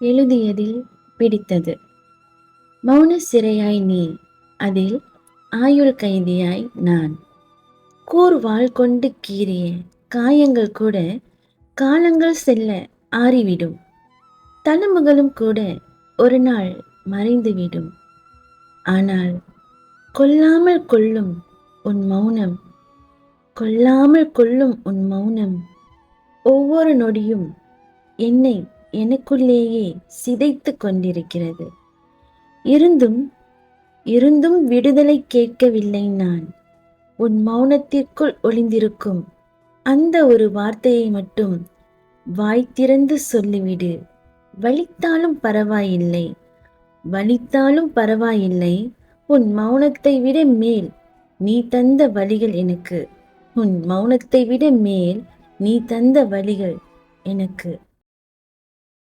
எழுதியதில் பிடித்தது. மௌன சிறையாய் நீ, அதில் ஆயுள் கைதியாய் நான். கூர்வாள் கொண்டு கீறிய காயங்கள் கூட காலங்கள் செல்ல ஆறிவிடும். தழும்புகளும் கூட ஒரு நாள் மறைந்துவிடும். ஆனால் கொல்லாமல் கொல்லும் உன் மௌனம், கொல்லாமல் கொல்லும் உன் மௌனம் ஒவ்வொரு நொடியும் என்னை எனக்குள்ளேயே சிதைத்து கொண்டிருக்கிறது. இருந்தும் இருந்தும் விடுதலை கேட்கவில்லை நான். உன் மௌனத்திற்குள் ஒளிந்திருக்கும் அந்த ஒரு வார்த்தையை மட்டும் வாய் திறந்து சொல்லிவிடு. வலித்தாலும் பரவாயில்லை, வலித்தாலும் பரவாயில்லை. உன் மௌனத்தை விட மேல் நீ தந்த வலிகள் எனக்கு. உன் மௌனத்தை விட மேல் நீ தந்த வலிகள் எனக்கு.